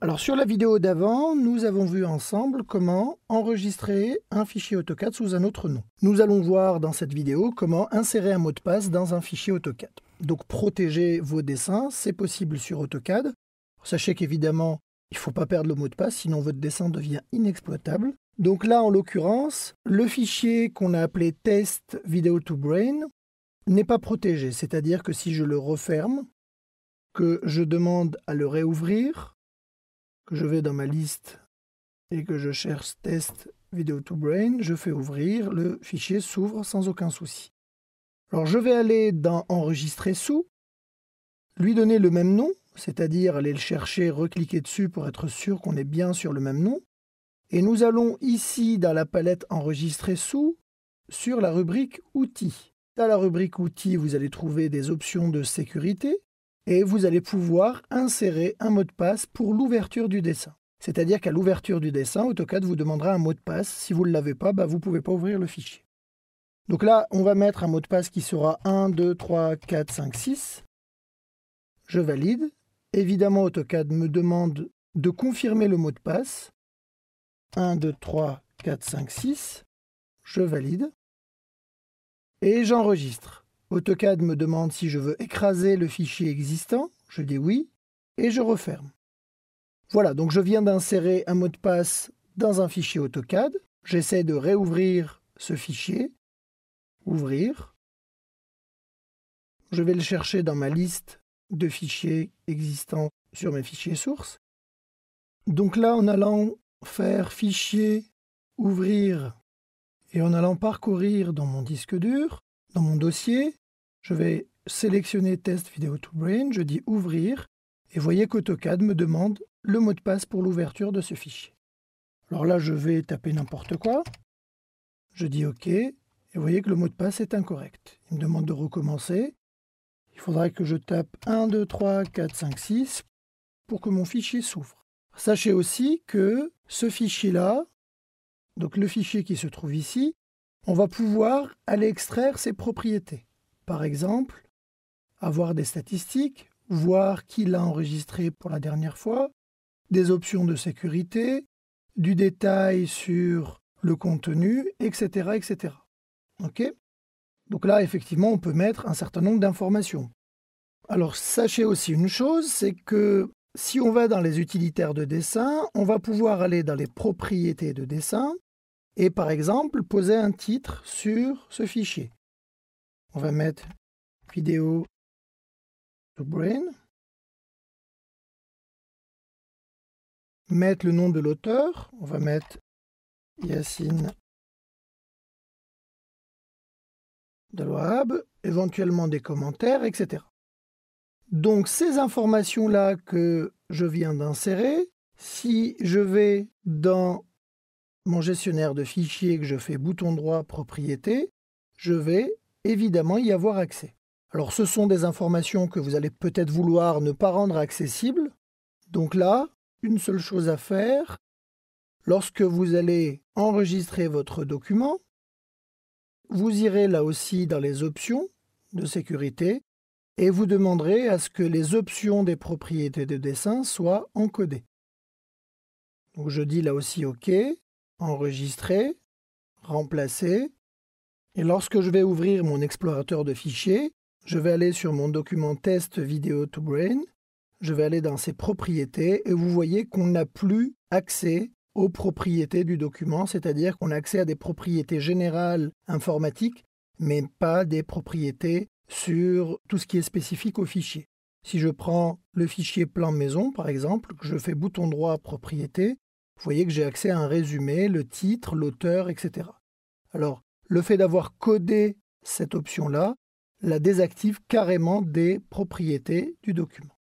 Alors sur la vidéo d'avant, nous avons vu ensemble comment enregistrer un fichier AutoCAD sous un autre nom. Nous allons voir dans cette vidéo comment insérer un mot de passe dans un fichier AutoCAD. Donc protéger vos dessins, c'est possible sur AutoCAD. Sachez qu'évidemment, il ne faut pas perdre le mot de passe, sinon votre dessin devient inexploitable. Donc là, en l'occurrence, le fichier qu'on a appelé test video to brain n'est pas protégé. C'est-à-dire que si je le referme, que je demande à le réouvrir, que je vais dans ma liste et que je cherche test video to brain, je fais ouvrir, le fichier s'ouvre sans aucun souci. Alors je vais aller dans enregistrer sous, lui donner le même nom, c'est-à-dire aller le chercher, recliquer dessus pour être sûr qu'on est bien sur le même nom. Et nous allons ici dans la palette enregistrer sous, sur la rubrique outils. Dans la rubrique outils, vous allez trouver des options de sécurité et vous allez pouvoir insérer un mot de passe pour l'ouverture du dessin. C'est-à-dire qu'à l'ouverture du dessin, AutoCAD vous demandera un mot de passe. Si vous ne l'avez pas, vous ne pouvez pas ouvrir le fichier. Donc là, on va mettre un mot de passe qui sera 1, 2, 3, 4, 5, 6. Je valide. Évidemment, AutoCAD me demande de confirmer le mot de passe. 1, 2, 3, 4, 5, 6. Je valide. Et j'enregistre. AutoCAD me demande si je veux écraser le fichier existant. Je dis oui. Et je referme. Voilà, donc je viens d'insérer un mot de passe dans un fichier AutoCAD. J'essaie de réouvrir ce fichier. Ouvrir. Je vais le chercher dans ma liste de fichiers existants sur mes fichiers sources. Donc là, en allant faire fichier, ouvrir, et en allant parcourir dans mon disque dur, dans mon dossier, je vais sélectionner test video to brain, je dis ouvrir, et voyez qu'AutoCAD me demande le mot de passe pour l'ouverture de ce fichier. Alors là, je vais taper n'importe quoi, je dis OK, et vous voyez que le mot de passe est incorrect. Il me demande de recommencer. Il faudrait que je tape 1, 2, 3, 4, 5, 6 pour que mon fichier s'ouvre. Sachez aussi que ce fichier-là, donc le fichier qui se trouve ici, on va pouvoir aller extraire ses propriétés. Par exemple, avoir des statistiques, voir qui l'a enregistré pour la dernière fois, des options de sécurité, du détail sur le contenu, etc. etc. OK ? Donc là, effectivement, on peut mettre un certain nombre d'informations. Alors, sachez aussi une chose, c'est que si on va dans les utilitaires de dessin, on va pouvoir aller dans les propriétés de dessin et, par exemple, poser un titre sur ce fichier. On va mettre vidéo to brain, mettre le nom de l'auteur, on va mettre Yassine Delouab, éventuellement des commentaires, etc. Donc ces informations-là que je viens d'insérer, si je vais dans mon gestionnaire de fichiers, que je fais bouton droit propriété, je vais évidemment y avoir accès. Alors ce sont des informations que vous allez peut-être vouloir ne pas rendre accessibles. Donc là, une seule chose à faire, lorsque vous allez enregistrer votre document, vous irez là aussi dans les options de sécurité et vous demanderez à ce que les options des propriétés de dessin soient encodées. Donc je dis là aussi OK, enregistrer, remplacer. Et lorsque je vais ouvrir mon explorateur de fichiers, je vais aller sur mon document test video to brain, je vais aller dans ses propriétés et vous voyez qu'on n'a plus accès aux propriétés du document, c'est-à-dire qu'on a accès à des propriétés générales informatiques, mais pas des propriétés sur tout ce qui est spécifique au fichier. Si je prends le fichier plan maison, par exemple, que je fais bouton droit propriété, vous voyez que j'ai accès à un résumé, le titre, l'auteur, etc. Alors, le fait d'avoir codé cette option-là la désactive carrément des propriétés du document.